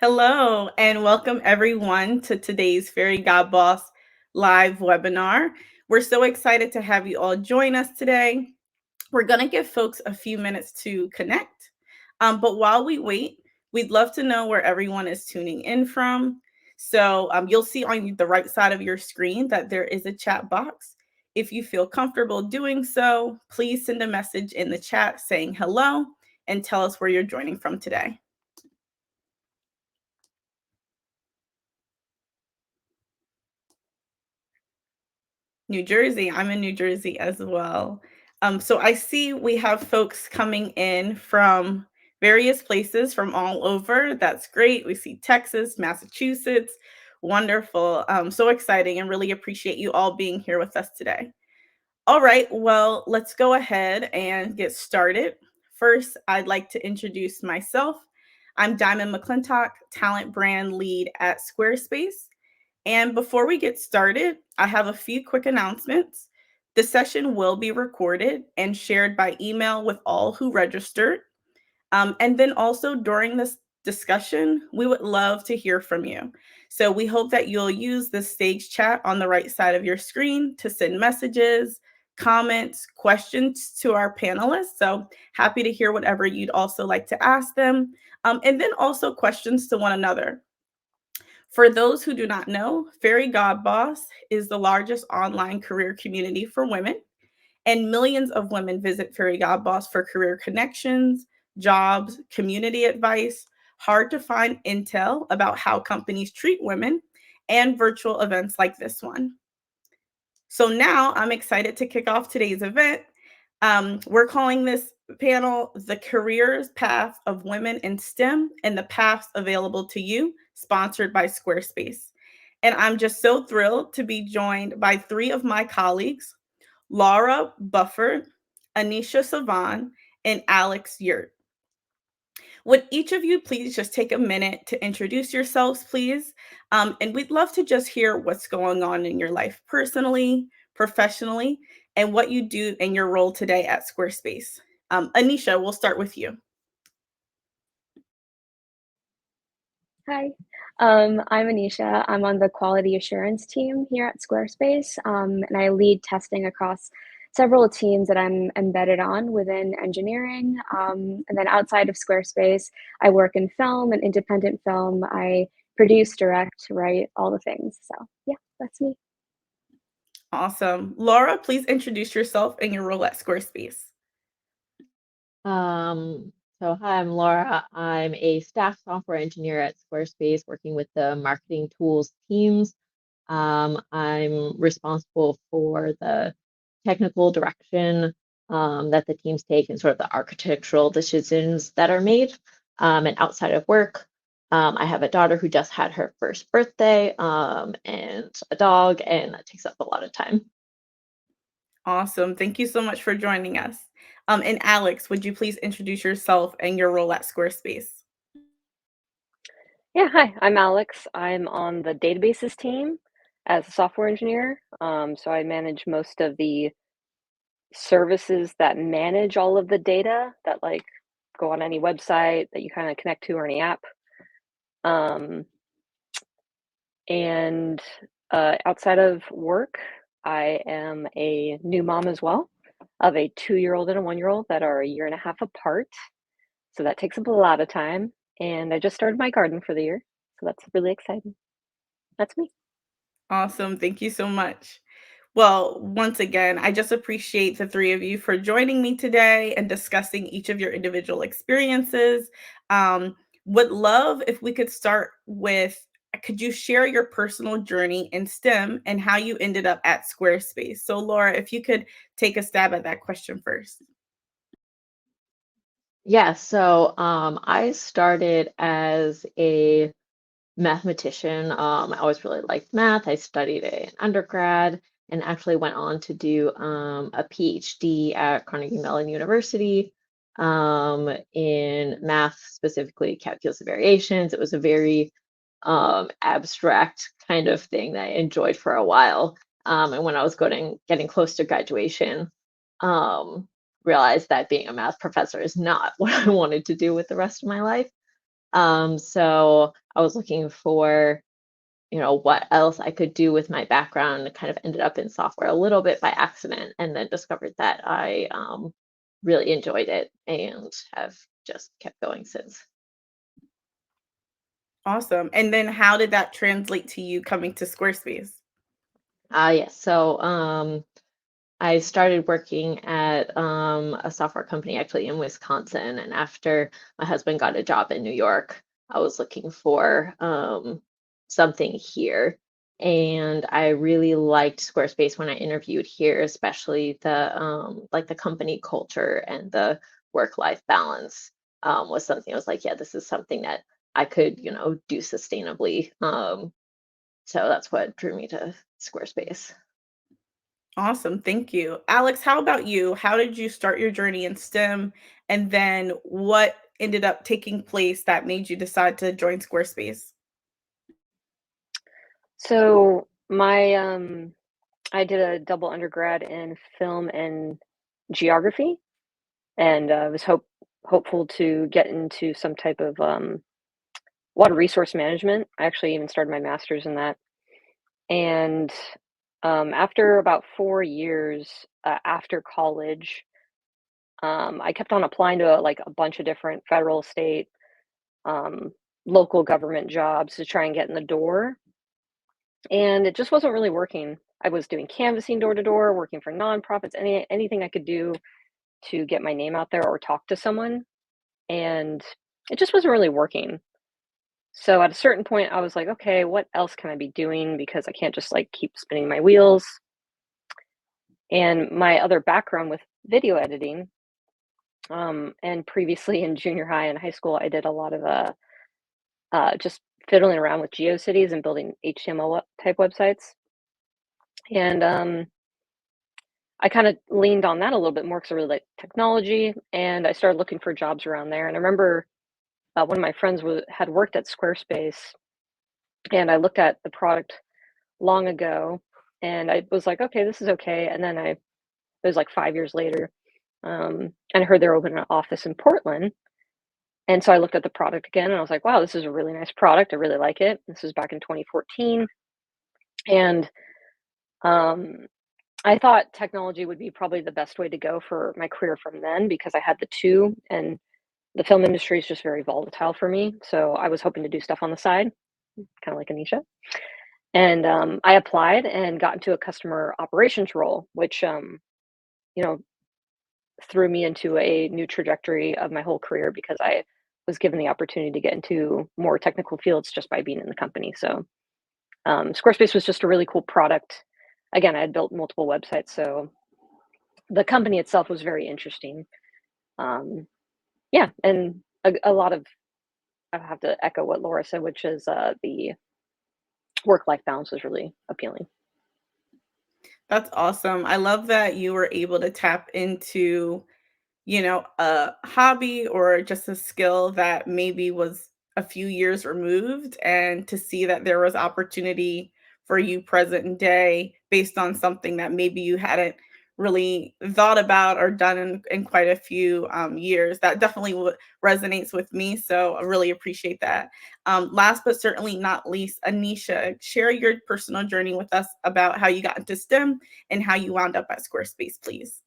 Hello, and welcome everyone to today's Fairy God Boss live webinar. We're so excited to have you all join us today. We're going to give folks a few minutes to connect. But while we wait, we'd love to know where everyone is tuning in from. So you'll see on the right side of your screen that there is a chat box. If you feel comfortable doing so, please send a message in the chat saying hello and tell us where you're joining from today. New Jersey. I'm in New Jersey as well. So I see we have folks coming in from various places from all over. That's great. We see Texas, Massachusetts. Wonderful. So exciting and really appreciate you all being here with us today. All right. Well, let's go ahead and get started. First, I'd like to introduce myself. I'm Diamond McClintock, talent brand lead at Squarespace. And before we get started, I have a few quick announcements. The session will be recorded and shared by email with all who registered. And then also during this discussion, we would love to hear from you. So we hope that you'll use the stage chat on the right side of your screen to send messages, comments, questions to our panelists. So happy to hear whatever you'd also like to ask them. And then also questions to one another. For those who do not know, Fairy God Boss is the largest online career community for women, and millions of women visit Fairy God Boss for career connections, jobs, community advice, hard to find intel about how companies treat women, and virtual events like this one. So now I'm excited to kick off today's event. We're calling this panel The Careers Path of Women in STEM and the Paths Available to You, sponsored by Squarespace. And I'm just so thrilled to be joined by three of my colleagues, Laura Bufford, Anisha Savan, and Alex Yurt. Would each of you please just take a minute to introduce yourselves, please? And we'd love to just hear what's going on in your life personally, professionally, and what you do in your role today at Squarespace. Anisha, we'll start with you. Hi, I'm Anisha. I'm on the quality assurance team here at Squarespace, and I lead testing across several teams that I'm embedded on within engineering. And then outside of Squarespace, I work in film and independent film. I produce, direct, write, all the things. So yeah, that's me. Awesome. Laura, please introduce yourself and your role at Squarespace. Hi, I'm Laura. I'm a staff software engineer at Squarespace working with the marketing tools teams. I'm responsible for the technical direction that the teams take and sort of the architectural decisions that are made. And outside of work, I have a daughter who just had her first birthday and a dog, and that takes up a lot of time. Awesome. Thank you so much for joining us. And Alex, would you please introduce yourself and your role at Squarespace? Yeah, hi, I'm Alex. I'm on the databases team as a software engineer. So I manage most of the services that manage all of the data that like go on any website that you kind of connect to or any app. Um, and outside of work, I am a new mom as well of a 2-year-old and a 1-year-old that are a year and a half apart. So that takes up a lot of time. And I just started my garden for the year. So that's really exciting. That's me. Awesome. Thank you so much. Well, once again, I just appreciate the three of you for joining me today and discussing each of your individual experiences. Would love if we could start with, could you share your personal journey in STEM and how you ended up at Squarespace? So, Laura, if you could take a stab at that question first. Yeah, I started as a mathematician. I always really liked math. I studied it in undergrad and actually went on to do a PhD at Carnegie Mellon University in math, specifically calculus of variations. It was a very abstract kind of thing that I enjoyed for a while. And when I was getting close to graduation, um, realized that being a math professor is not what I wanted to do with the rest of my life. So I was looking for, what else I could do with my background, and kind of ended up in software a little bit by accident, and then discovered that I really enjoyed it and have just kept going since. Awesome. And then how did that translate to you coming to Squarespace? Yes. So I started working at a software company actually in Wisconsin. And after my husband got a job in New York, I was looking for something here. And I really liked Squarespace when I interviewed here, especially the company culture and the work-life balance was something I was like, yeah, this is something that I could, do sustainably. So that's what drew me to Squarespace. Awesome. Thank you. Alex, how about you? How did you start your journey in STEM? And then what ended up taking place that made you decide to join Squarespace? So I did a double undergrad in film and geography, and was hopeful to get into some type of water resource management. I actually even started my master's in that. And after about 4 years after college, I kept on applying to like a bunch of different federal, state, um, local government jobs to try and get in the door, and it just wasn't really working. I was doing canvassing door to door, working for nonprofits, anything I could do to get my name out there or talk to someone, and it just wasn't really working. So at a certain point, I was like, okay, what else can I be doing? Because I can't just like keep spinning my wheels. And my other background with video editing, and previously in junior high and high school, I did a lot of just fiddling around with GeoCities and building HTML type websites. And I kind of leaned on that a little bit more because I really like technology, and I started looking for jobs around there. And I remember one of my friends had worked at Squarespace, and I looked at the product long ago, and I was like, okay, this is okay. And then it was like 5 years later, and I heard they're opening an office in Portland. And so I looked at the product again, and I was like, wow, this is a really nice product. I really like it. This was back in 2014, and um, I thought technology would be probably the best way to go for my career from then because I had the two, and the film industry is just very volatile for me. So I was hoping to do stuff on the side, kind of like Anisha. And I applied and got into a customer operations role, which you know threw me into a new trajectory of my whole career because I was given the opportunity to get into more technical fields just by being in the company. So Squarespace was just a really cool product. Again, I had built multiple websites, so the company itself was very interesting. Um, yeah, and a lot of I have to echo what Laura said, which is the work-life balance was really appealing. That's awesome. I love that you were able to tap into, a hobby or just a skill that maybe was a few years removed, and to see that there was opportunity for you present day based on something that maybe you hadn't really thought about or done in quite a few years. That definitely resonates with me. So I really appreciate that. Last but certainly not least, Anisha, share your personal journey with us about how you got into STEM and how you wound up at Squarespace, please.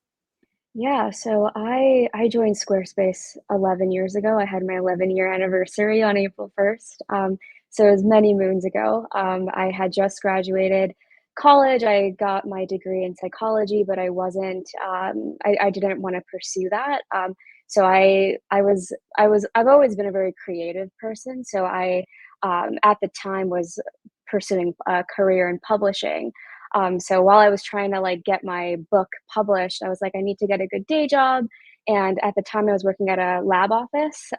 Yeah, so I joined Squarespace 11 years ago. I had my 11-year anniversary on April 1st. So it was many moons ago. I had just graduated college. I got my degree in psychology, but I wasn't. I didn't want to pursue that. So I've always been a very creative person. So I at the time was pursuing a career in publishing. So while I was trying to like get my book published, I was like, I need to get a good day job. And at the time, I was working at a lab office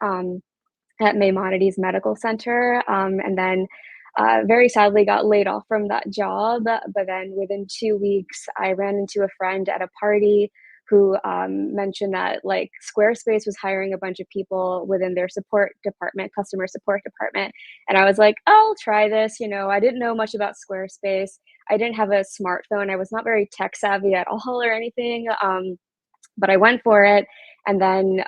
at Maimonides Medical Center, and then very sadly got laid off from that job. But then within 2 weeks, I ran into a friend at a party who mentioned that like Squarespace was hiring a bunch of people within their support department, customer support department. And I was like, I'll try this. I didn't know much about Squarespace. I didn't have a smartphone. I was not very tech savvy at all or anything. But I went for it. And then,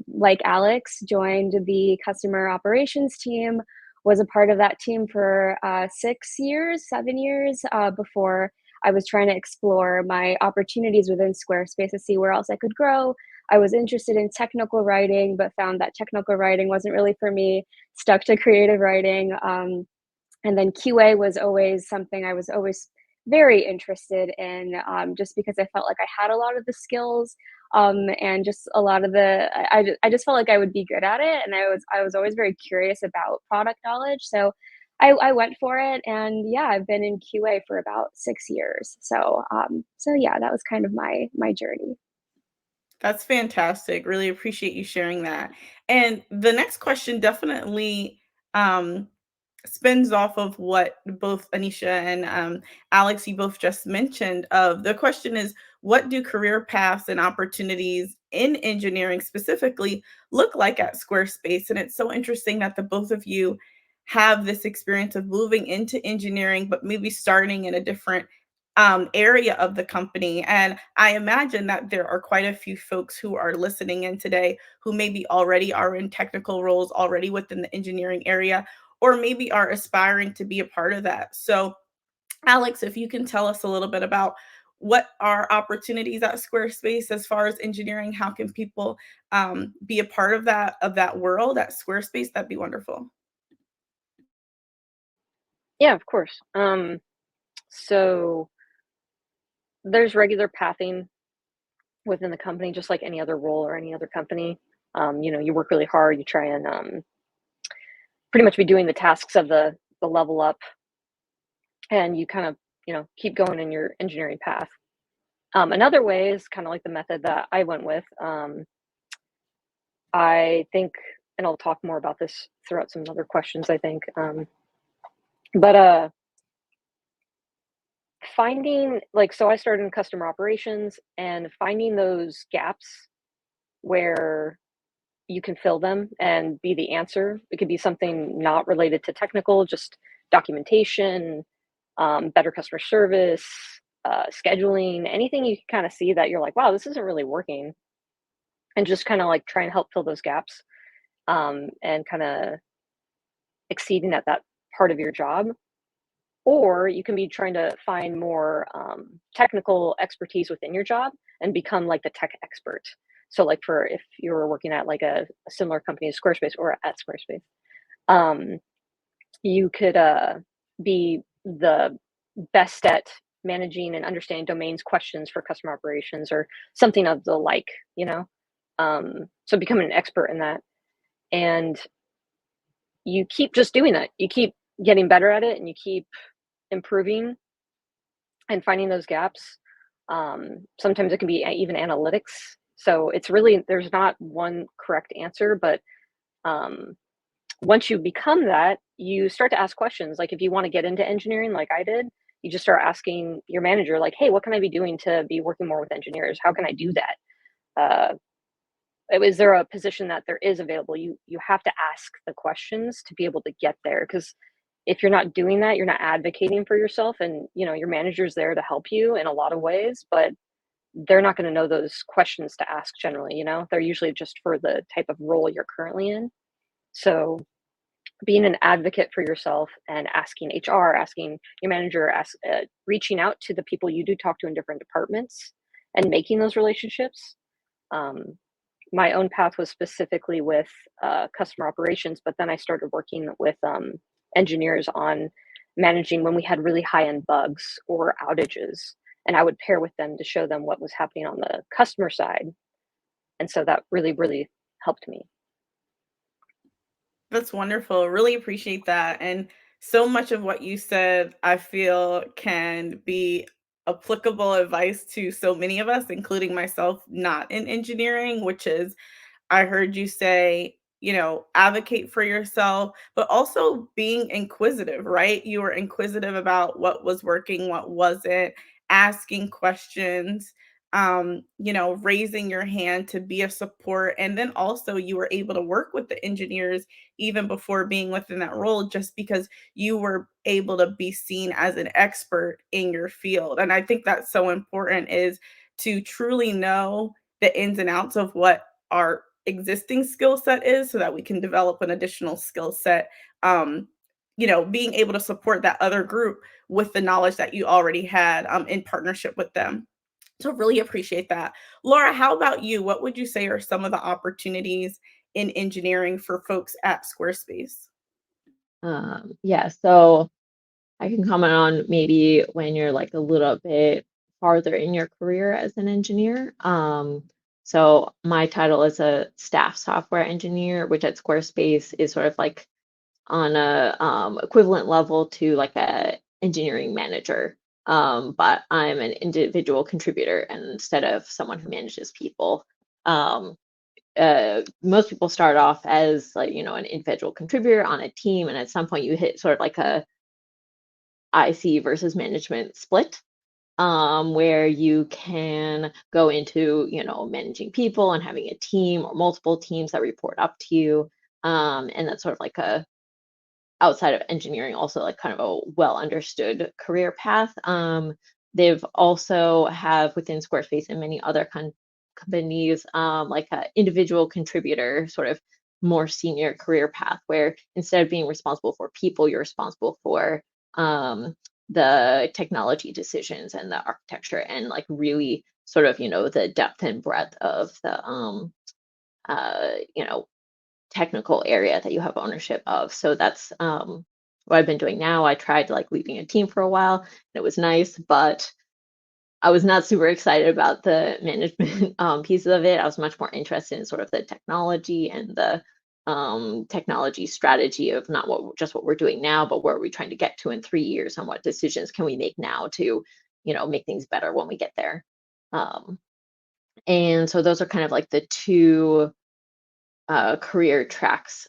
like Alex, joined the customer operations team was a part of that team for 6 years, 7 years before I was trying to explore my opportunities within Squarespace to see where else I could grow. I was interested in technical writing, but found that technical writing wasn't really for me, stuck to creative writing. And then QA was always something I was always very interested in, just because I felt like I had a lot of the skills, and just a lot of I just felt like I would be good at it, and I was always very curious about product knowledge. So I went for it, and yeah, I've been in QA for about 6 years. So yeah, that was kind of my journey. That's fantastic. Really appreciate you sharing that. And the next question definitely um, spins off of what both Anisha and Alex, you both just mentioned. Of the question is, what do career paths and opportunities in engineering specifically look like at Squarespace? And it's so interesting that the both of you have this experience of moving into engineering, but maybe starting in a different area of the company. And I imagine that there are quite a few folks who are listening in today who maybe already are in technical roles already within the engineering area, or maybe are aspiring to be a part of that. So, Alex, if you can tell us a little bit about what are opportunities at Squarespace as far as engineering, how can people be a part of that world at Squarespace? That'd be wonderful. Yeah, of course. So there's regular pathing within the company, just like any other role or any other company. You work really hard, you try and pretty much be doing the tasks of the level up, and you kind of, keep going in your engineering path. Another way is kind of like the method that I went with. I think, and I'll talk more about this throughout some other questions, I think. But finding, like, so I started in customer operations, and finding those gaps where you can fill them and be the answer. It could be something not related to technical, just documentation, better customer service, scheduling, anything you can kind of see that you're like, wow, this isn't really working, and just kind of like try and help fill those gaps, and kind of exceeding at that part of your job. Or you can be trying to find more technical expertise within your job and become like the tech expert. So, like, for if you were working at like a similar company as Squarespace or at Squarespace, um, you could be the best at managing and understanding domains questions for customer operations or something of the like, you know. So becoming an expert in that, and you keep just doing that. You keep getting better at it, and you keep improving and finding those gaps. Sometimes it can be even analytics. So it's really, there's not one correct answer, but um, once you become that, you start to ask questions. Like, if you want to get into engineering, like I did, you just start asking your manager, like, hey, what can I be doing to be working more with engineers? How can I do that? Uh, is there a position that there is available? You have to ask the questions to be able to get there, because if you're not doing that, you're not advocating for yourself, and your manager's there to help you in a lot of ways, but they're not going to know those questions to ask generally. They're usually just for the type of role you're currently in. So being an advocate for yourself and asking HR, asking your manager, reaching out to the people you do talk to in different departments and making those relationships. Um, my own path was specifically with customer operations, but then I started working with engineers on managing when we had really high end bugs or outages. And I would pair with them to show them what was happening on the customer side. And so that really, really helped me. That's wonderful. Really appreciate that. And so much of what you said, I feel can be applicable advice to so many of us, including myself, not in engineering, which is I heard you say, advocate for yourself, but also being inquisitive, right? You were inquisitive about what was working, what wasn't, asking questions, raising your hand to be a support. And then also you were able to work with the engineers even before being within that role, just because you were able to be seen as an expert in your field. And I think that's so important, is to truly know the ins and outs of what our existing skill set is, so that we can develop an additional skill set being able to support that other group with the knowledge that you already had in partnership with them. So really appreciate that. Laura, how about you? What would you say are some of the opportunities in engineering for folks at Squarespace? Yeah, so I can comment on maybe when you're like a little bit farther in your career as an engineer. So my title is a staff software engineer, which at Squarespace is sort of like on a equivalent level to like a engineering manager. But I'm an individual contributor instead of someone who manages people. Um, Most people start off as like, an individual contributor on a team, and at some point you hit sort of like a IC versus management split, where you can go into, managing people and having a team or multiple teams that report up to you. And that's sort of like a outside of engineering, also like kind of a well understood career path. They've also have within Squarespace and many other companies, like a individual contributor, sort of more senior career path, where instead of being responsible for people, you're responsible for the technology decisions and the architecture, and like really sort of the depth and breadth of the you know technical area that you have ownership of. So that's what I've been doing now. I tried like leading a team for a while, and it was nice, but I was not super excited about the management pieces of it. I was much more interested in sort of the technology and the technology strategy of not just what we're doing now, but where are we trying to get to in 3 years, and what decisions can we make now to, make things better when we get there. Um, and so those are kind of like the two career tracks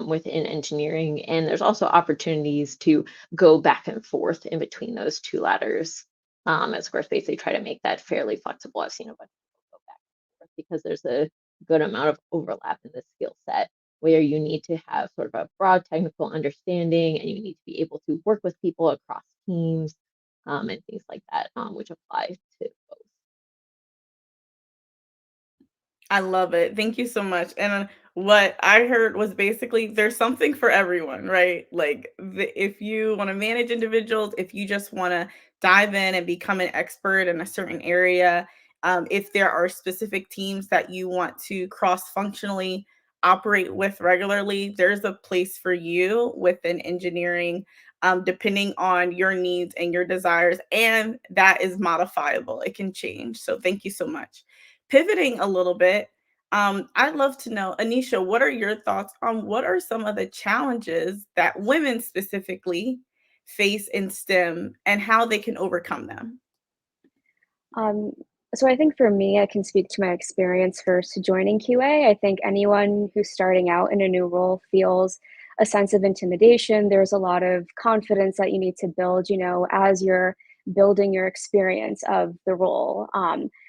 within engineering. And there's also opportunities to go back and forth in between those two ladders. At Squarespace, they try to make that fairly flexible. I've seen a bunch of people go back and forth because there's a good amount of overlap in the skill set, where you need to have sort of a broad technical understanding, and you need to be able to work with people across teams, and things like that, which apply to both. I love it. Thank you so much. And what I heard was basically there's something for everyone, right? Like if you want to manage individuals, if you just want to dive in and become an expert in a certain area, if there are specific teams that you want to cross functionally operate with regularly, there's a place for you within engineering, depending on your needs and your desires. And that is modifiable, it can change. So thank you so much. Pivoting a little bit, I'd love to know, Anisha, what are your thoughts on what are some of the challenges that women specifically face in STEM and how they can overcome them? Um, so I think for me, I can speak to my experience first joining QA. I think anyone who's starting out in a new role feels a sense of intimidation. There's a lot of confidence that you need to build, as you're building your experience of the role.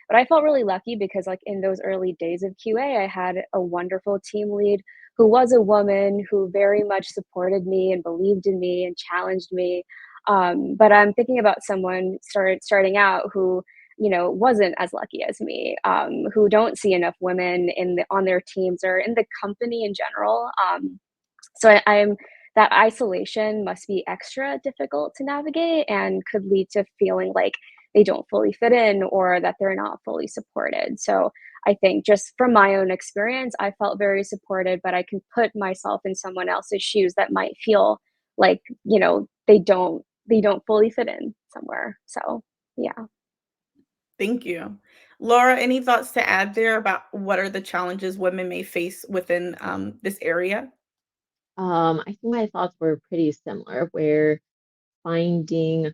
But I felt really lucky because, like, in those early days of QA, I had a wonderful team lead who was a woman who very much supported me and believed in me and challenged me. But I'm thinking about someone starting out who wasn't as lucky as me, who don't see enough women on their teams or in the company in general. So I'm that isolation must be extra difficult to navigate and could lead to feeling like they don't fully fit in or that they're not fully supported. So I think just from my own experience, I felt very supported, but I can put myself in someone else's shoes that might feel like, they don't fully fit in somewhere. So yeah. Thank you. Laura, any thoughts to add there about what are the challenges women may face within this area? I think my thoughts were pretty similar, where finding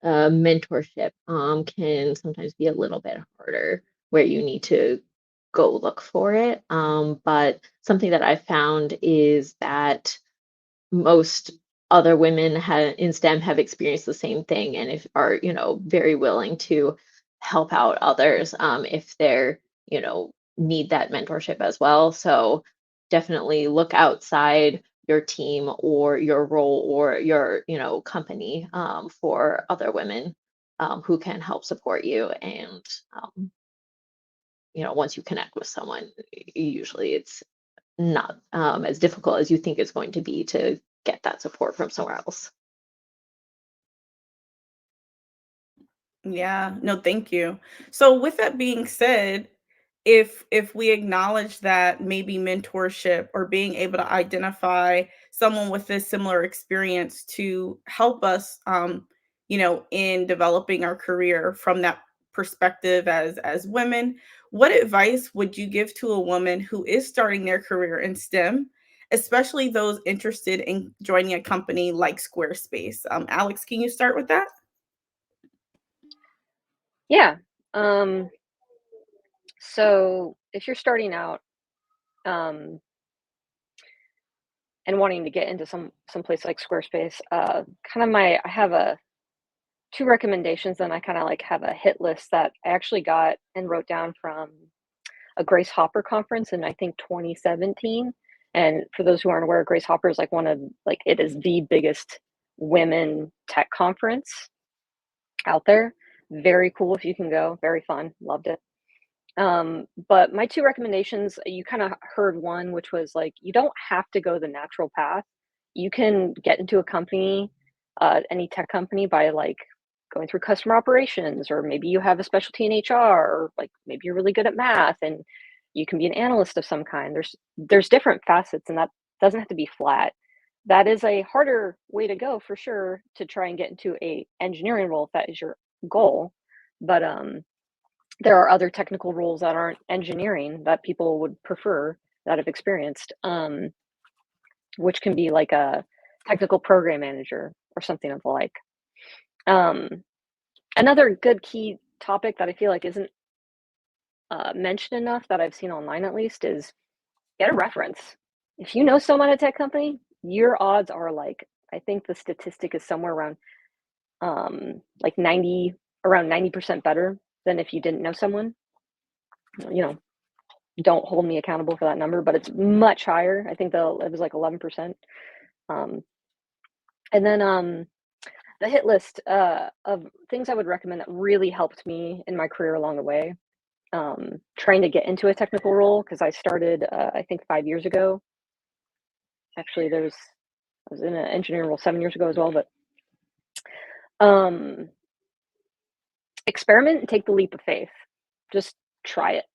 mentorship can sometimes be a little bit harder, where you need to go look for it. But something that I found is that most other women in STEM have experienced the same thing, and if are very willing to help out others, if they're need that mentorship as well. So definitely look outside your team or your role or your company, for other women who can help support you. And um, once you connect with someone, usually it's not as difficult as you think it's going to be to get that support from somewhere else. Yeah, no, thank you. So with that being said, if we acknowledge that maybe mentorship or being able to identify someone with this similar experience to help us in developing our career from that perspective as women, what advice would you give to a woman who is starting their career in STEM, especially those interested in joining a company like Squarespace? Alex, can you start with that? Yeah. So if you're starting out, um, and wanting to get into some place like Squarespace, kind of I have a 2 recommendations, and I kinda, like, have a hit list that I actually got and wrote down from a Grace Hopper conference in, I think, 2017, and for those who aren't aware, Grace Hopper is, like, it is the biggest women tech conference out there. Very cool if you can go, very fun, loved it. But my 2 recommendations, you kinda heard one, which was, like, you don't have to go the natural path. You can get into a company, any tech company by, like, going through customer operations, or maybe you have a specialty in HR, or, like, maybe you're really good at math and you can be an analyst of some kind. There's different facets, and that doesn't have to be flat. That is a harder way to go for sure, to try and get into a engineering role if that is your goal. But, there are other technical roles that aren't engineering that people would prefer, that have experienced, which can be like a technical program manager or something of the like. Um, Another good key topic that I feel like isn't mentioned enough, that I've seen online at least, is get a reference. If you know someone at a tech company, your odds are, like, I think the statistic is somewhere around like 90% better than if you didn't know someone. You know, don't hold me accountable for that number, but it's much higher. I think it was like 11%. Um, and then the hit list of things I would recommend that really helped me in my career along the way. Trying to get into a technical role, because I started, I think, 5 years ago. Actually, I was in an engineering role 7 years ago as well. But um, experiment and take the leap of faith. Just try it.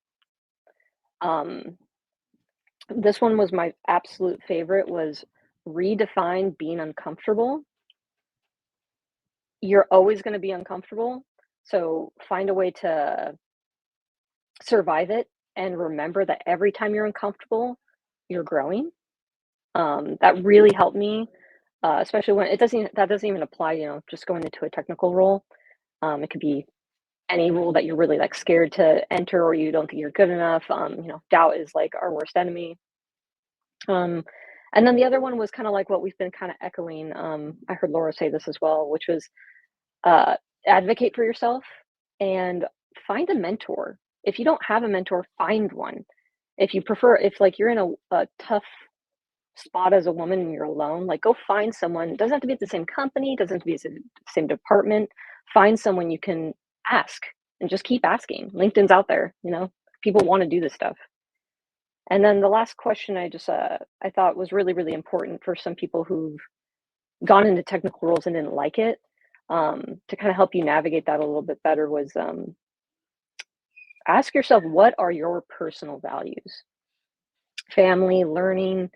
Um, this one was my absolute favorite. Was redefine being uncomfortable. You're always going to be uncomfortable, so find a way to survive it, and remember that every time you're uncomfortable, you're growing. That really helped me, especially when that doesn't even apply, just going into a technical role. It could be any role that you're really, like, scared to enter, or you don't think you're good enough. Doubt is, like, our worst enemy. Um, and then the other one was kind of like what we've been kind of echoing. I heard Laura say this as well, which was, uh, advocate for yourself and find a mentor. If you don't have a mentor, find one. If, like, you're in a tough spot as a woman and you're alone, like, go find someone. It doesn't have to be at the same company, doesn't have to be the same department. Find someone you can ask, and just keep asking. LinkedIn's out there, people want to do this stuff. And then the last question I thought was really, really important for some people who've gone into technical roles and didn't like it, to kind of help you navigate that a little bit better, was, ask yourself, what are your personal values? Family, learning,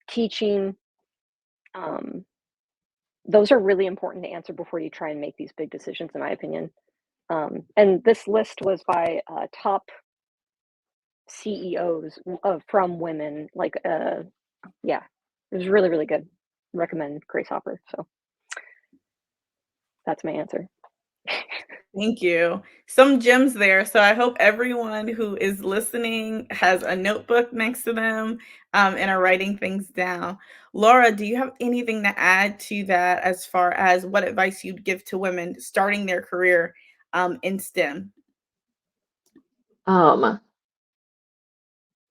teaching. Um, those are really important to answer before you try and make these big decisions, in my opinion. And this list was by top CEOs from women. Like, yeah, it was really, really good. Recommend Grace Hopper. So that's my answer. Thank you. Some gems there. So I hope everyone who is listening has a notebook next to them, and are writing things down. Laura, do you have anything to add to that as far as what advice you'd give to women starting their career in STEM? Um,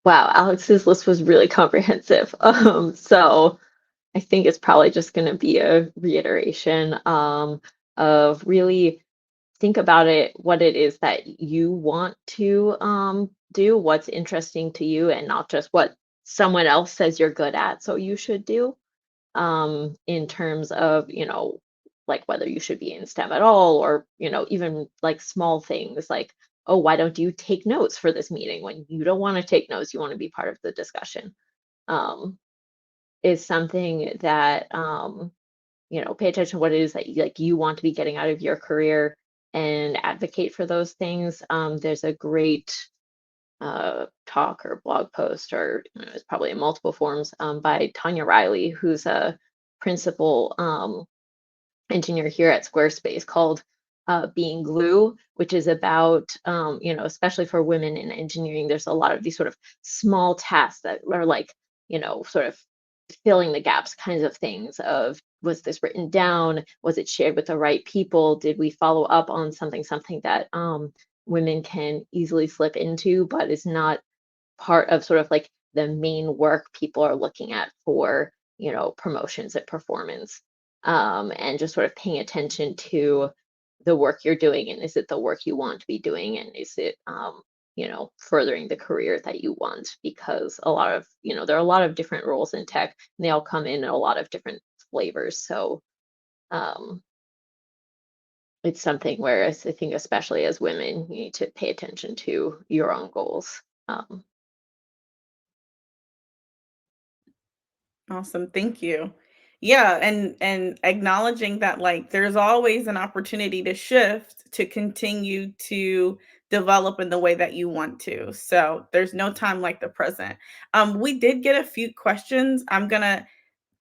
wow, Alex's list was really comprehensive. So I think it's probably just going to be a reiteration, of really think about it, what it is that you want to do, what's interesting to you, and not just what someone else says you're good at, so you should do. in terms of, like whether you should be in STEM at all, or, even like small things like, oh, why don't you take notes for this meeting when you don't want to take notes, you want to be part of the discussion, um, is something that, pay attention to what it is that you want to be getting out of your career and advocate for those things. There's a great talk or blog post, or it's probably in multiple forms, by Tanya Riley, who's a principal engineer here at Squarespace, called Being Glue, which is about, especially for women in engineering, there's a lot of these sort of small tasks that are like, sort of filling the gaps kinds of things of, was this written down? Was it shared with the right people? Did we follow up on something that women can easily slip into, but is not part of sort of like the main work people are looking at for, promotions and performance, and just sort of paying attention to the work you're doing, and is it the work you want to be doing, and is it, furthering the career that you want, because a lot of, there are a lot of different roles in tech, and they all come in a lot of different flavors. So um, it's something where I think, especially as women, you need to pay attention to your own goals. Awesome, thank you. Yeah, and acknowledging that like there's always an opportunity to shift to continue to develop in the way that you want to. So there's no time like the present. We did get a few questions. I'm gonna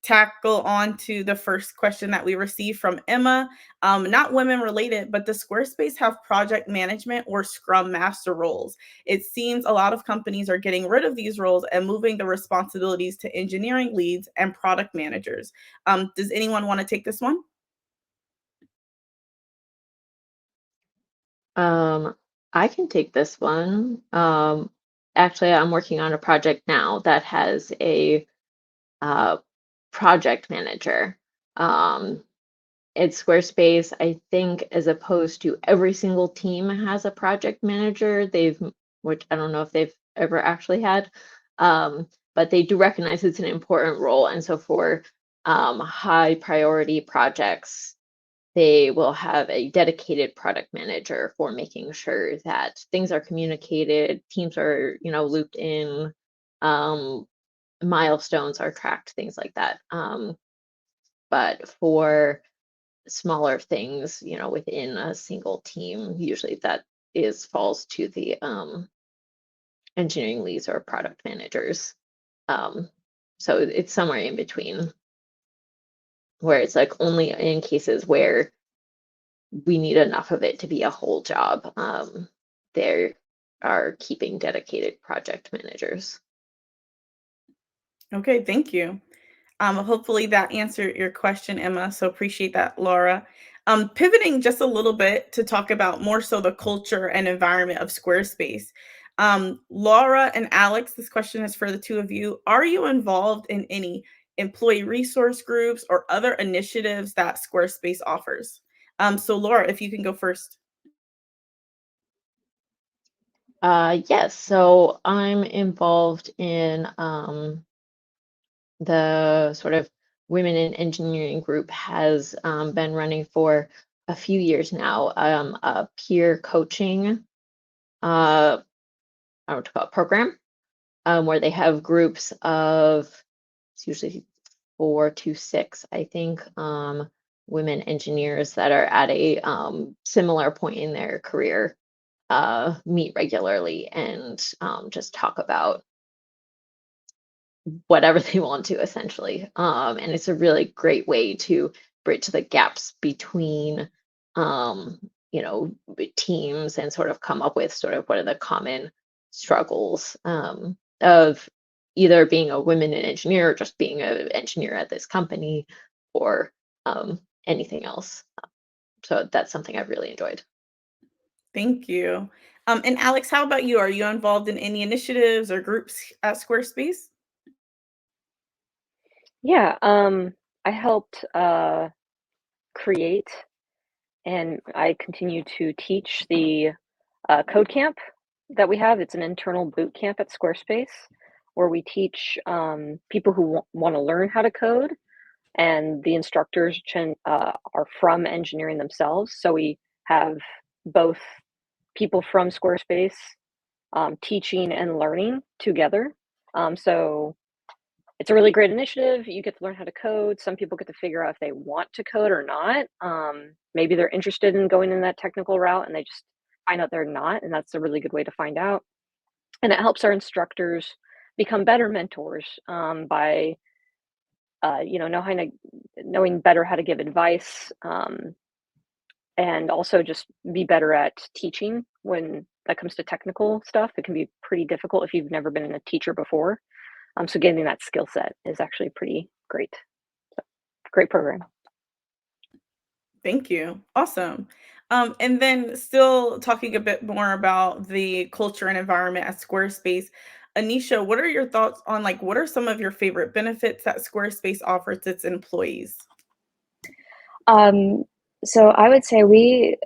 tackle on to the first question that we received from Emma. Not women related, but does Squarespace have project management or Scrum Master roles? It seems a lot of companies are getting rid of these roles and moving the responsibilities to engineering leads and product managers. Does anyone want to take this one? Um, I can take this one. Actually, I'm working on a project now that has a uh, project manager. Um, it's Squarespace, I think, as opposed to every single team has a project manager. Which I don't know if they've ever actually had, but they do recognize it's an important role. And so for high priority projects, they will have a dedicated product manager for making sure that things are communicated, teams are, looped in, um, milestones are tracked, things like that. But for smaller things, within a single team, usually that is falls to the engineering leads or product managers. Um, so it's somewhere in between, where it's like only in cases where we need enough of it to be a whole job. They are keeping dedicated project managers. Okay, thank you. Hopefully that answered your question, Emma. So appreciate that, Laura. Pivoting just a little bit to talk about more so the culture and environment of Squarespace. Laura and Alex, this question is for the two of you. Are you involved in any employee resource groups or other initiatives that Squarespace offers? So Laura, if you can go first. Yes, so I'm involved in the sort of Women in Engineering group has been running for a few years now, a peer coaching, I don't know what to call it, program, where they have groups of, it's usually 4 to 6, I think, women engineers that are at a similar point in their career, meet regularly and just talk about whatever they want to, essentially. And it's a really great way to bridge the gaps between, um, teams, and sort of come up with sort of what are the common struggles, of either being a woman in engineer or just being an engineer at this company, or anything else. So that's something I've really enjoyed. Thank you. And Alex, how about you? Are you involved in any initiatives or groups at Squarespace? Yeah, I helped create and I continue to teach the code camp that we have. It's an internal boot camp at Squarespace where we teach people who want to learn how to code and the instructors are from engineering themselves. So we have both people from Squarespace teaching and learning together. So it's a really great initiative. You get to learn how to code. Some people get to figure out if they want to code or not. Maybe they're interested in going in that technical route and they just find out they're not, and that's a really good way to find out. And it helps our instructors become better mentors by knowing better how to give advice, and also just be better at teaching when that comes to technical stuff. It can be pretty difficult if you've never been a teacher before. So getting that skill set is actually pretty great. So, great program. Thank you. Awesome. And then still talking a bit more about the culture and environment at Squarespace. Anisha, what are your thoughts on like what are some of your favorite benefits that Squarespace offers its employees? Um, so I would say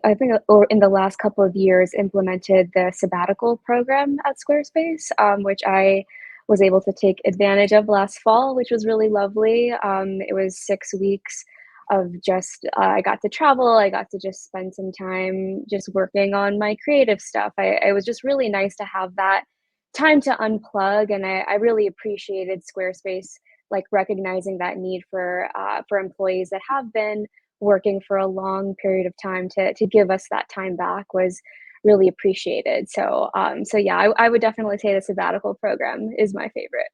I think, or in the last couple of years, implemented the sabbatical program at Squarespace, which I was able to take advantage of last fall, which was really lovely. It was 6 weeks of just, I got to travel, I got to just spend some time just working on my creative stuff. It was just really nice to have that time to unplug, and I really appreciated Squarespace like recognizing that need for employees that have been working for a long period of time to give us that time back was really appreciated. So yeah, I would definitely say the sabbatical program is my favorite.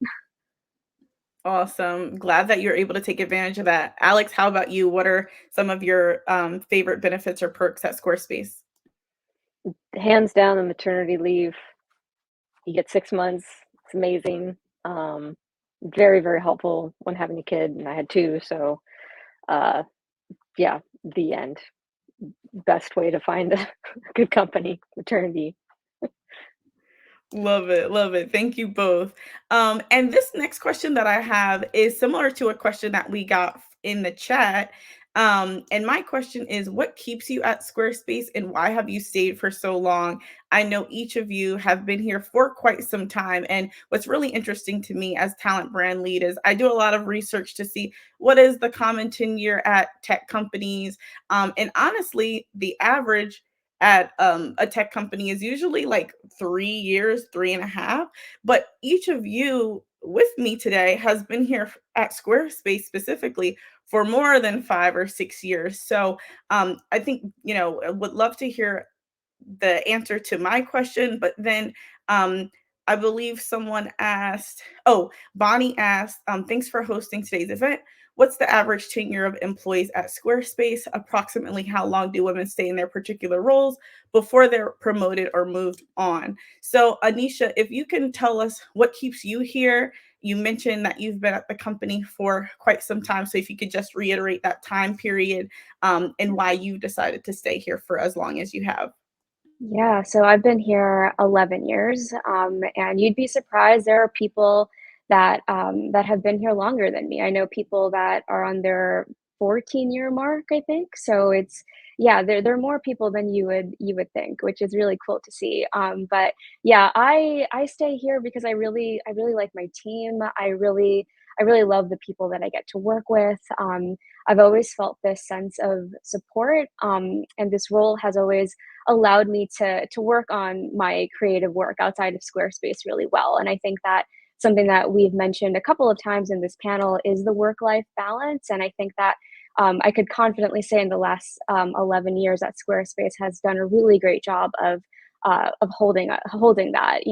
Awesome. Glad that you're able to take advantage of that. Alex, how about you? What are some of your favorite benefits or perks at Squarespace? Hands down, the maternity leave. You get 6 months. It's amazing. Very, very helpful when having a kid, and I had two. So, yeah, the end. Best way to find a good company, maternity. Love it. Love it. Thank you both. And this next question that I have is similar to a question that we got in the chat. And my question is, what keeps you at Squarespace and why have you stayed for so long? I know each of you have been here for quite some time. And what's really interesting to me as talent brand lead is I do a lot of research to see what is the common tenure at tech companies. And honestly, the average at a tech company is usually like 3 years, 3.5. But each of you with me today has been here at Squarespace specifically for more than 5 or 6 years. So I think, I would love to hear the answer to my question, but then I believe someone asked, oh, Bonnie asked, thanks for hosting today's event. What's the average tenure of employees at Squarespace? Approximately how long do women stay in their particular roles before they're promoted or moved on? So, Anisha, if you can tell us what keeps you here. You mentioned that you've been at the company for quite some time. So, if you could just reiterate that time period and why you decided to stay here for as long as you have. Yeah, so I've been here 11 years, and you'd be surprised there are people that have been here longer than me. I know people that are on their 14-year mark, I think. So it's yeah, there are more people than you would think, which is really cool to see. But yeah, I stay here because I really like my team. I really love the people that I get to work with. I've always felt this sense of support, and this role has always allowed me to work on my creative work outside of Squarespace really well. And I think that something that we've mentioned a couple of times in this panel is the work-life balance. And I think that I could confidently say in the last 11 years that Squarespace has done a really great job of holding that,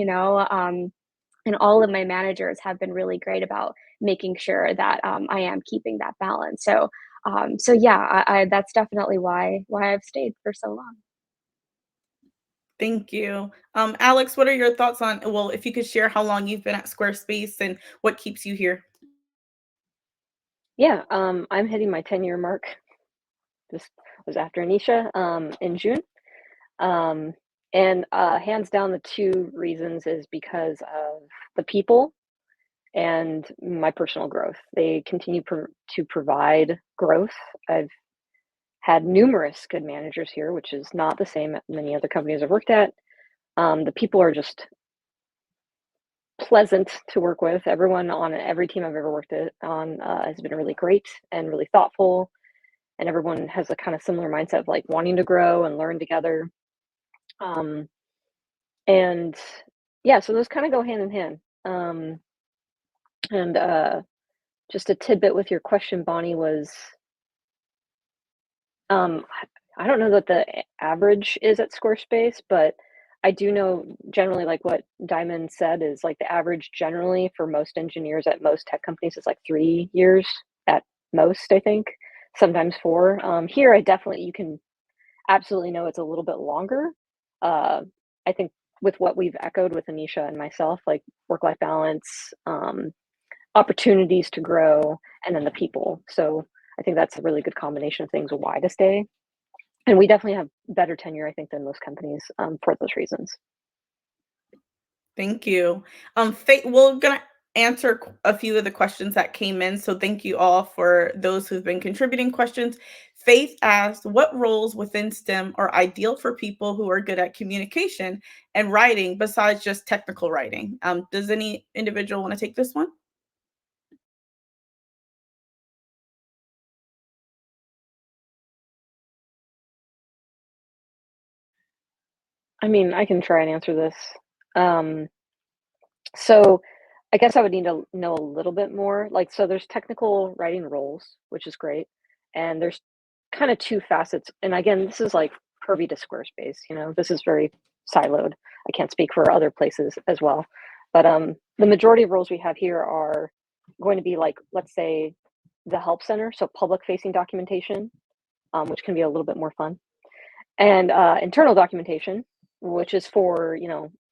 and all of my managers have been really great about making sure that I am keeping that balance. So yeah, that's definitely why I've stayed for so long. Thank you. Alex, what are your thoughts on, well, if you could share how long you've been at Squarespace and what keeps you here? Yeah, I'm hitting my 10-year mark. This was after Anisha in June. Um, and hands down, the two reasons is because of the people and my personal growth. They continue to provide growth. I've had numerous good managers here, which is not the same at many other companies I've worked at. The people are just pleasant to work with. Everyone on every team I've ever worked on has been really great and really thoughtful, and everyone has a kind of similar mindset of like wanting to grow and learn together. Um, and yeah, so those kind of go hand in hand. And just a tidbit with your question, Bonnie, was I don't know what the average is at Squarespace, but I do know generally like what Diamond said is like the average generally for most engineers at most tech companies is like 3 years at most, I think, sometimes 4. Here, I definitely, you can absolutely know it's a little bit longer. Uh, I think with what we've echoed with Anisha and myself, like work-life balance, opportunities to grow, and then the people. So I think that's a really good combination of things why to stay. And we definitely have better tenure, I think, than most companies for those reasons. Thank you. We're gonna answer a few of the questions that came in. So thank you all for those who've been contributing questions. Faith asked, "What roles within STEM are ideal for people who are good at communication and writing besides just technical writing?" Does any individual want to take this one? I mean, I can try and answer this. Um, so I guess I would need to know a little bit more. Like, so there's technical writing roles, which is great. And there's kind of 2 facets. And again, this is like purview to Squarespace, this is very siloed. I can't speak for other places as well. But the majority of roles we have here are going to be like, let's say, the help center, so public facing documentation, which can be a little bit more fun, and internal documentation, which is for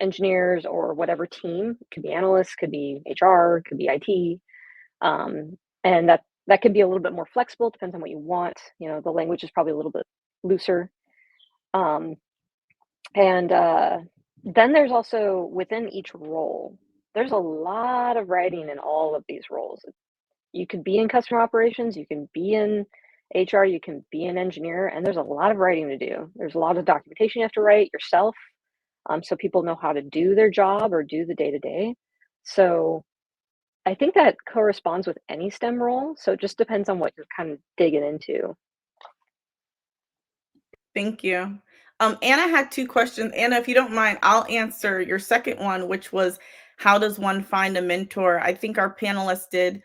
engineers or whatever team. It could be analysts, could be HR, could be IT, and that could be a little bit more flexible. Depends on what you want. The language is probably a little bit looser, um, and then there's also within each role. There's a lot of writing in all of these roles. You could be in customer operations, you can be in HR, you can be an engineer, and there's a lot of writing to do. There's a lot of documentation you have to write yourself, so people know how to do their job or do the day to day. So I think that corresponds with any STEM role. So it just depends on what you're kind of digging into. Thank you. Anna had 2 questions. Anna, if you don't mind, I'll answer your second one, which was, how does one find a mentor? I think our panelists did,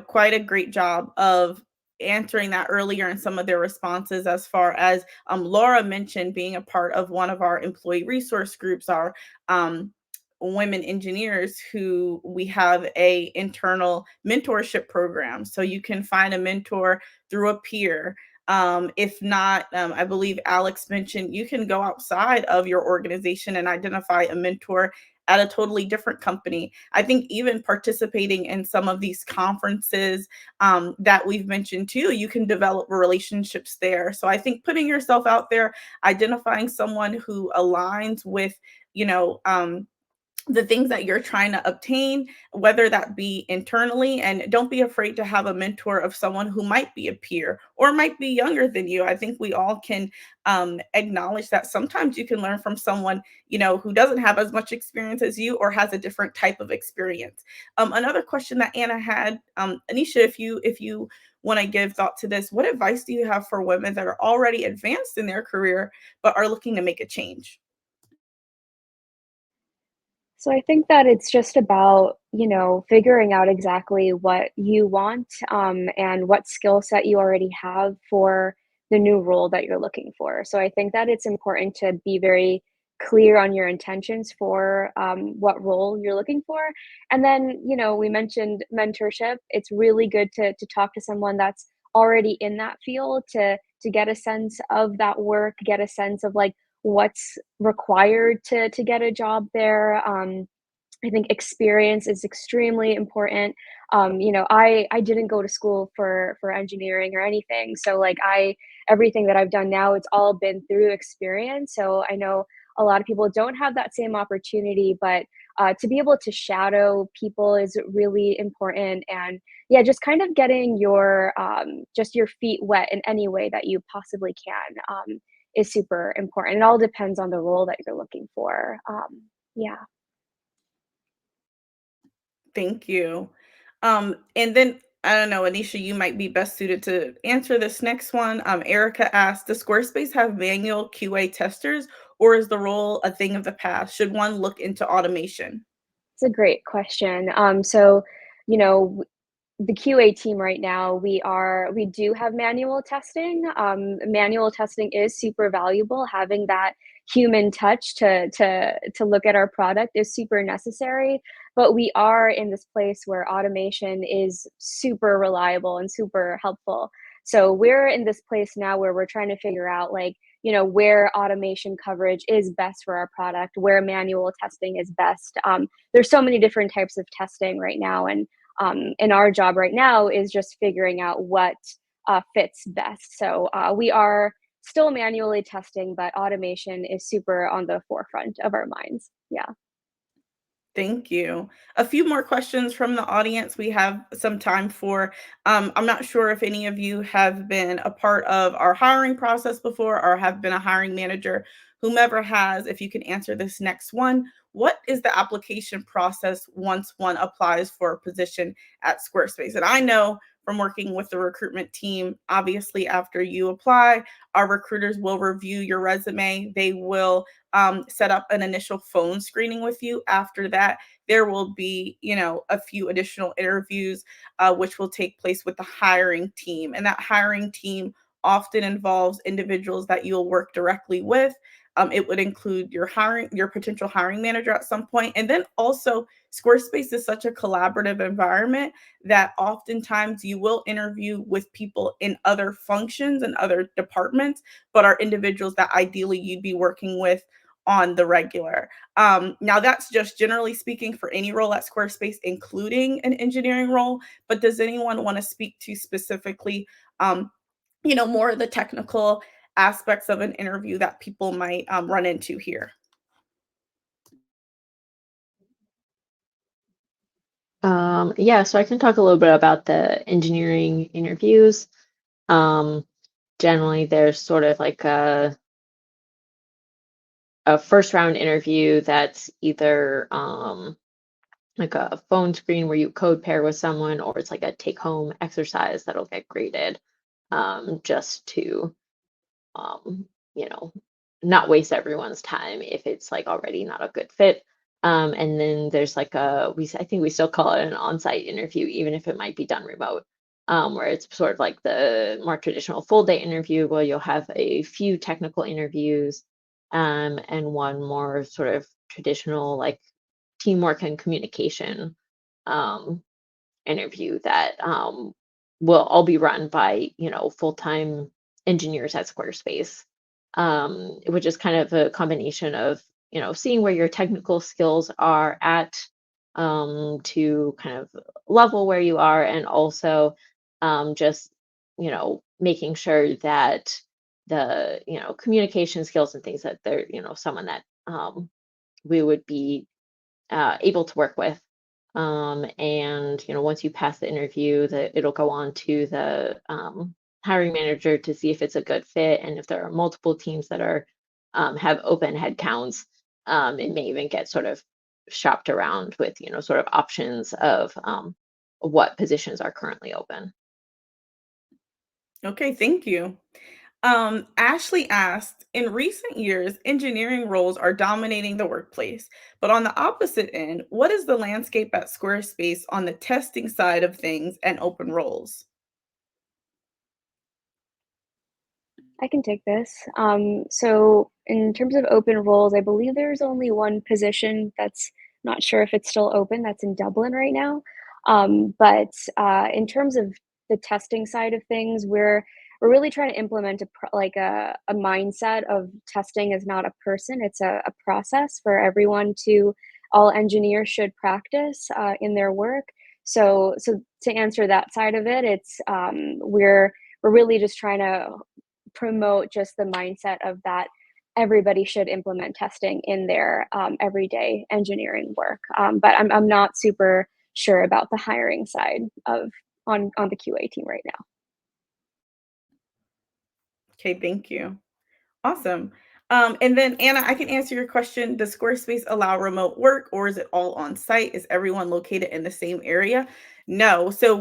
quite a great job of answering that earlier in some of their responses, as far as Laura mentioned being a part of one of our employee resource groups, our women engineers, who we have a internal mentorship program. So you can find a mentor through a peer. If not, I believe Alex mentioned you can go outside of your organization and identify a mentor at a totally different company. I think even participating in some of these conferences that we've mentioned too, you can develop relationships there. So I think putting yourself out there, identifying someone who aligns with, you know, the things that you're trying to obtain, whether that be internally, and don't be afraid to have a mentor of someone who might be a peer or might be younger than you. I think we all can acknowledge that sometimes you can learn from someone, who doesn't have as much experience as you or has a different type of experience. Another question that Anna had, Anisha, if you want to give thought to this, what advice do you have for women that are already advanced in their career but are looking to make a change? So I think that it's just about, figuring out exactly what you want, and what skill set you already have for the new role that you're looking for. So I think that it's important to be very clear on your intentions for what role you're looking for. And then, we mentioned mentorship. It's really good to talk to someone that's already in that field to get a sense of that work, get a sense of like what's required to get a job there. I think experience is extremely important. I didn't go to school for engineering or anything, so like everything that I've done now, it's all been through experience. So I know a lot of people don't have that same opportunity, but to be able to shadow people is really important. And yeah, just kind of getting your just your feet wet in any way that you possibly can is super important. It all depends on the role that you're looking for. Yeah. Thank you. And then I don't know, Anisha, you might be best suited to answer this next one. Erica asked, does Squarespace have manual QA testers, or is the role a thing of the past? Should one look into automation? It's a great question. So, you know, the QA team right now, we do have manual testing. Manual testing is super valuable. Having that human touch to look at our product is super necessary. But we are in this place where automation is super reliable and super helpful. So we're in this place now where we're trying to figure out, like, where automation coverage is best for our product, where manual testing is best. There's so many different types of testing right now, and our job right now is just figuring out what fits best. So we are still manually testing, but automation is super on the forefront of our minds. Yeah. Thank you. A few more questions from the audience we have some time for. I'm not sure if any of you have been a part of our hiring process before or have been a hiring manager. Whomever has, if you can answer this next one, what is the application process once one applies for a position at Squarespace? And I know from working with the recruitment team, obviously, after you apply, our recruiters will review your resume. They will set up an initial phone screening with you. After that, there will be, a few additional interviews, which will take place with the hiring team. And that hiring team often involves individuals that you'll work directly with. It would include your potential hiring manager at some point. And then also, Squarespace is such a collaborative environment that oftentimes you will interview with people in other functions and other departments, but are individuals that ideally you'd be working with on the regular. Now, that's just generally speaking for any role at Squarespace, including an engineering role. But does anyone want to speak to specifically, more of the technical aspects of an interview that people might run into here? Yeah, so I can talk a little bit about the engineering interviews. Generally, there's sort of like a first round interview that's either like a phone screen where you code pair with someone, or it's like a take home exercise that'll get graded, just to um, you know, not waste everyone's time if it's like already not a good fit. And then there's like I think we still call it an on-site interview, even if it might be done remote, where it's sort of like the more traditional full day interview where you'll have a few technical interviews, and one more sort of traditional like teamwork and communication um, interview that will all be run by full-time engineers at Squarespace, which is kind of a combination of seeing where your technical skills are at, to kind of level where you are, and also just making sure that the communication skills and things that they're someone that we would be able to work with. And once you pass the interview, it'll go on to the hiring manager to see if it's a good fit, and if there are multiple teams that are have open headcounts, it may even get sort of shopped around with sort of options of what positions are currently open. Okay, thank you. Ashley asked, in recent years, engineering roles are dominating the workplace. But on the opposite end, what is the landscape at Squarespace on the testing side of things and open roles? I can take this. So in terms of open roles, I believe there's only one position that's not sure if it's still open. That's in Dublin right now. But in terms of the testing side of things, we're really trying to implement a mindset of testing is not a person; it's a process for everyone to all engineers should practice in their work. So to answer that side of it, it's we're really just trying to promote just the mindset of that everybody should implement testing in their everyday engineering work. But I'm not super sure about the hiring side of on the QA team right now. Okay, thank you. Awesome. And then Anna, I can answer your question. Does Squarespace allow remote work or is it all on site? Is everyone located in the same area? No. So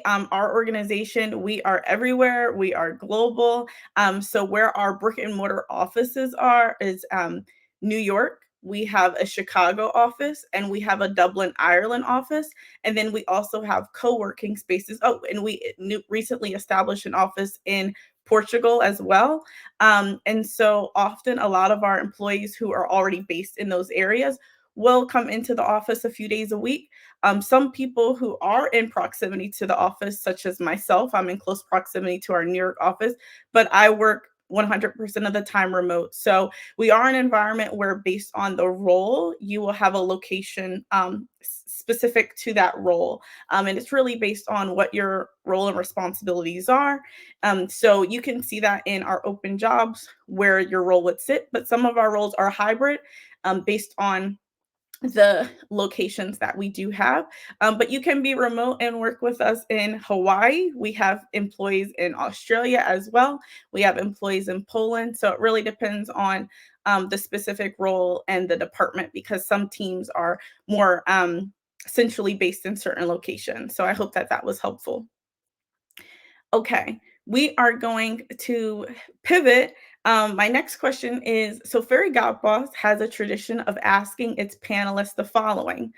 our organization, we are everywhere. We are global. So where our brick and mortar offices are is New York. We have a Chicago office and we have a Dublin, Ireland office. And then we also have co-working spaces. Oh, and we recently established an office in Portugal as well. And so often a lot of our employees who are already based in those areas will come into the office a few days a week. Some people who are in proximity to the office, such as myself, I'm in close proximity to our New York office, but I work 100% of the time remote. So we are an environment where, based on the role, you will have a location specific to that role. And it's really based on what your role and responsibilities are. So you can see that in our open jobs where your role would sit, but some of our roles are hybrid based on the locations that we do have. But you can be remote and work with us in Hawaii. We have employees in Australia as well. We have employees in Poland. So it really depends on the specific role and the department, because some teams are more centrally based in certain locations. So I hope that that was helpful. Okay, we are going to pivot. My next question is, so Fairy Godboss has a tradition of asking its panelists the following.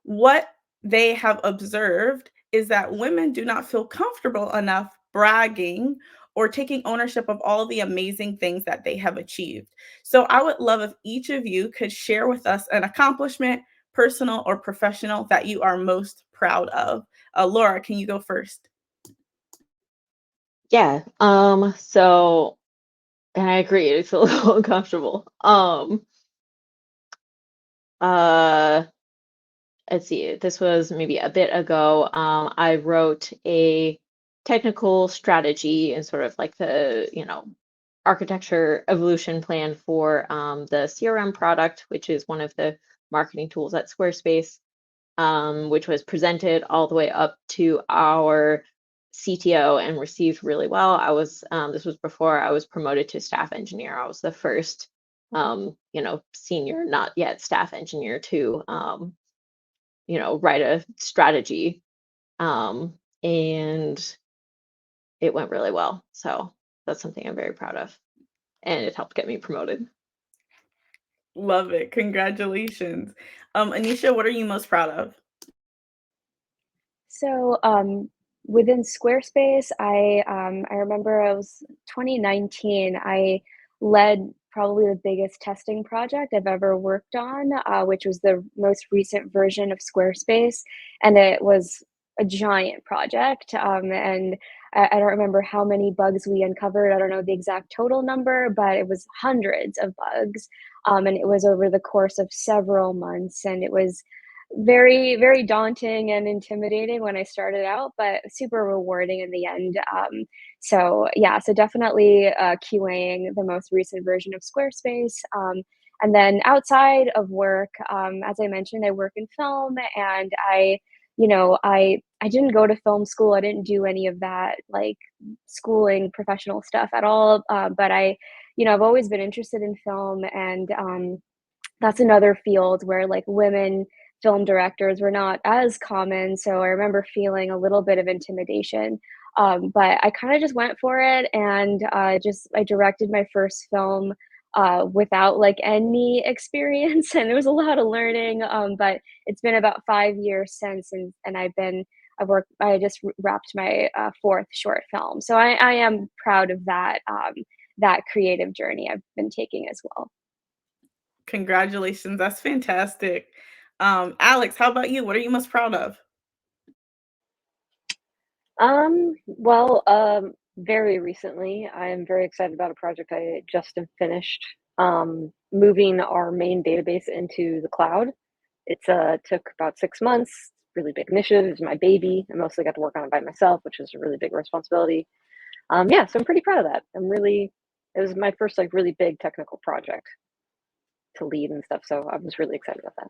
What they have observed is that women do not feel comfortable enough bragging or taking ownership of all the amazing things that they have achieved. So I would love if each of you could share with us an accomplishment, personal or professional, that you are most proud of. Laura, can you go first? Yeah. So, and I agree, it's a little uncomfortable. Uh, let's see, this was maybe a bit ago. I wrote a technical strategy and sort of like the, architecture evolution plan for the CRM product, which is one of the marketing tools at Squarespace, which was presented all the way up to our CTO and received really well. This was before I was promoted to staff engineer. I was the first, senior, not yet staff engineer to, write a strategy. And it went really well. So that's something I'm very proud of. And it helped get me promoted. Love it. Congratulations. Anisha, what are you most proud of? So, within Squarespace, I remember it was 2019. I led probably the biggest testing project I've ever worked on, which was the most recent version of Squarespace, and it was a giant project. And I don't remember how many bugs we uncovered. I don't know the exact total number, but it was hundreds of bugs. And it was over the course of several months, and it was very, very daunting and intimidating when I started out, but super rewarding in the end. So yeah, so definitely QAing the most recent version of Squarespace. And then outside of work, as I mentioned, I work in film, and I didn't go to film school. I didn't do any of that like schooling professional stuff at all. But I've always been interested in film, and that's another field where like women film directors were not as common. So I remember feeling a little bit of intimidation. But I kind of just went for it, and I directed my first film without like any experience, and there was a lot of learning. But it's been about 5 years since, and I just wrapped my fourth short film. So I am proud of that creative journey I've been taking as well. Congratulations. That's fantastic. Alex, how about you? What are you most proud of? Well, very recently, I am very excited about a project I just have finished, moving our main database into the cloud. Took about 6 months, really big initiative. It's my baby. I mostly got to work on it by myself, which is a really big responsibility. Yeah, so I'm pretty proud of that. It was my first like really big technical project to lead and stuff. So I was really excited about that.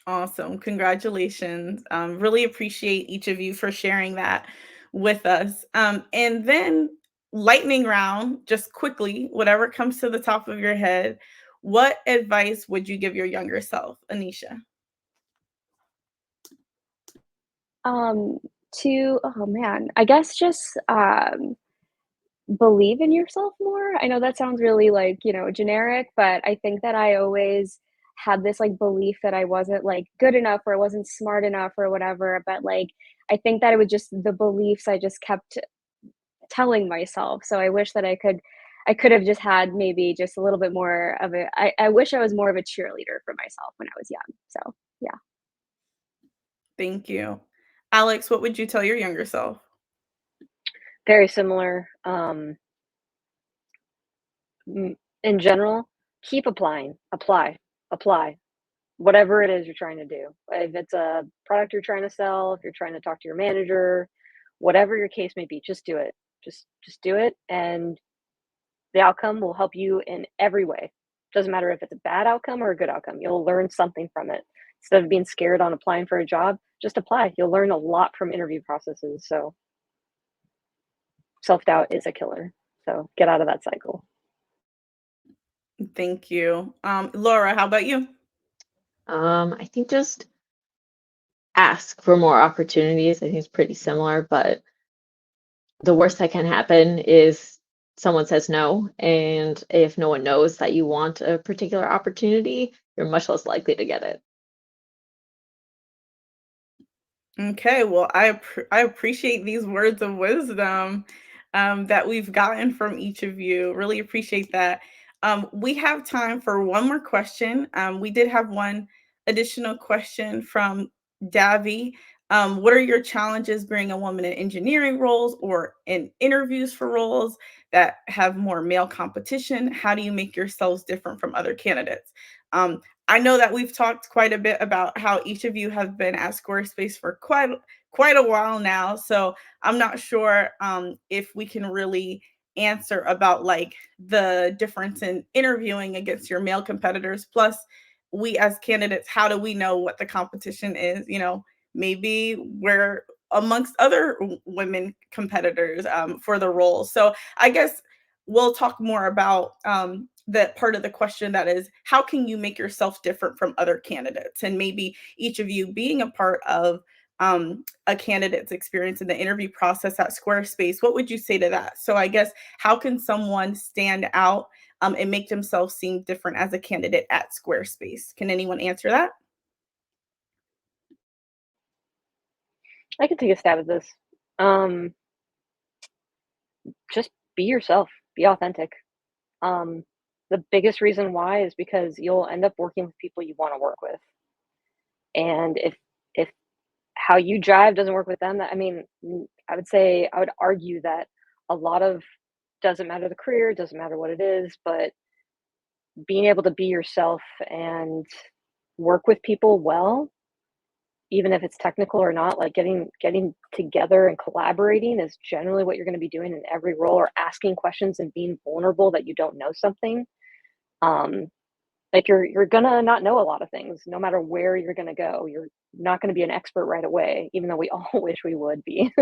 Awesome. Congratulations. Really appreciate each of you for sharing that with us. And then lightning round, just quickly, whatever comes to the top of your head. What advice would you give your younger self, Anisha? Um, oh man, I guess just believe in yourself more. I know that sounds really like, generic, but I think that I always had this like belief that I wasn't like good enough or I wasn't smart enough or whatever. But like, I think that it was just the beliefs I just kept telling myself. So I wish that I could have just had maybe just a little bit more of I wish I was more of a cheerleader for myself when I was young. So yeah. Thank you. Alex, what would you tell your younger self? Very similar. In general, keep applying, apply, whatever it is you're trying to do. If it's a product you're trying to sell, if you're trying to talk to your manager, whatever your case may be, just do it. Just do it, and the outcome will help you in every way. Doesn't matter if it's a bad outcome or a good outcome. You'll learn something from it. Instead of being scared on applying for a job, just apply. You'll learn a lot from interview processes. So self-doubt is a killer. So get out of that cycle. Thank you. Laura, how about you? I think just ask for more opportunities. I think it's pretty similar, but the worst that can happen is someone says no. And if no one knows that you want a particular opportunity, you're much less likely to get it. Okay, well, I appreciate these words of wisdom that we've gotten from each of you. Really appreciate that. We have time for one more question. We did have one additional question from Davy. What are your challenges being a woman in engineering roles or in interviews for roles that have more male competition? How do you make yourselves different from other candidates? I know that we've talked quite a bit about how each of you have been at Squarespace for quite a while now. So I'm not sure if we can really answer about like the difference in interviewing against your male competitors. Plus, we as candidates, how do we know what the competition is? Maybe we're amongst other women competitors for the role. So I guess we'll talk more about that part of the question, that is, how can you make yourself different from other candidates? And maybe each of you being a part of a candidate's experience in the interview process at Squarespace, what would you say to that? So I guess, how can someone stand out and make themselves seem different as a candidate at Squarespace? Can anyone answer that? I can take a stab at this. Um, just be yourself, be authentic. Um, the biggest reason why is because you'll end up working with people you want to work with. And if how you drive doesn't work with them, I mean, I would argue that a lot of, doesn't matter the career, doesn't matter what it is, but being able to be yourself and work with people well, even if it's technical or not, like getting together and collaborating is generally what you're going to be doing in every role, or asking questions and being vulnerable that you don't know something. Um, like you're gonna not know a lot of things no matter where you're gonna go. You're not gonna be an expert right away, even though we all wish we would be.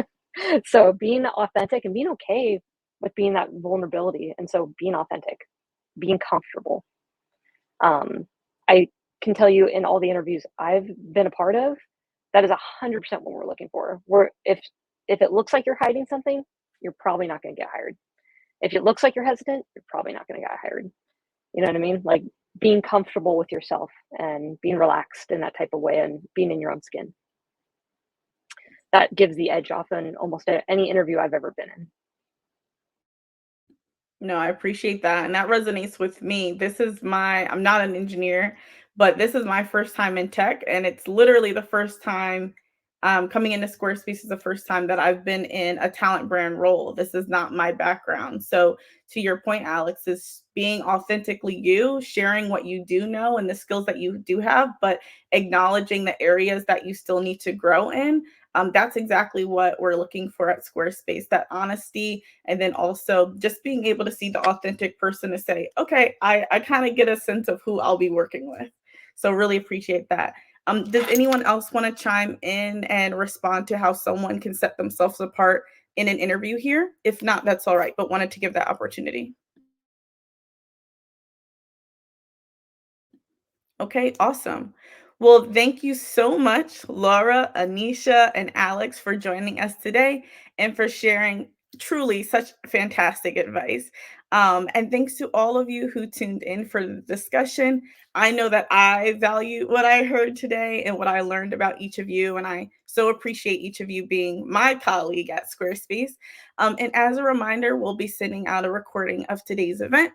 So being authentic and being okay with being that vulnerability, and so being authentic, being comfortable. Um, I can tell you in all the interviews I've been a part of, that is 100% what we're looking for. If it looks like you're hiding something, you're probably not gonna get hired. If it looks like you're hesitant, you're probably not gonna get hired. You know what I mean? Like being comfortable with yourself and being relaxed in that type of way and being in your own skin. That gives the edge off in almost any interview I've ever been in. No, I appreciate that. And that resonates with me. I'm not an engineer, but this is my first time in tech. And it's literally the first time coming into Squarespace is the first time that I've been in a talent brand role. This is not my background. So, to your point, Alex, is being authentically you, sharing what you do know and the skills that you do have, but acknowledging the areas that you still need to grow in. That's exactly what we're looking for at Squarespace, that honesty, and then also just being able to see the authentic person to say, okay, I kind of get a sense of who I'll be working with. So really appreciate that. Does anyone else want to chime in and respond to how someone can set themselves apart in an interview here. If not, that's all right, but wanted to give that opportunity. Okay, awesome. Well, thank you so much, Laura, Anisha, and Alex, for joining us today and for sharing truly such fantastic advice. And thanks to all of you who tuned in for the discussion. I know that I value what I heard today and what I learned about each of you, and I so appreciate each of you being my colleague at Squarespace. And as a reminder, we'll be sending out a recording of today's event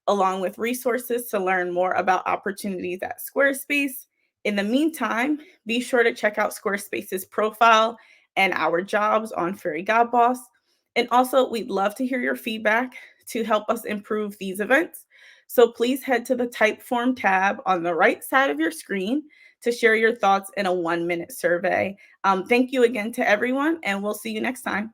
along with resources to learn more about opportunities at Squarespace. In the meantime, be sure to check out Squarespace's profile and our jobs on Fairy God Boss. And also, we'd love to hear your feedback to help us improve these events. So please head to the Typeform tab on the right side of your screen to share your thoughts in a 1-minute survey. Thank you again to everyone, and we'll see you next time.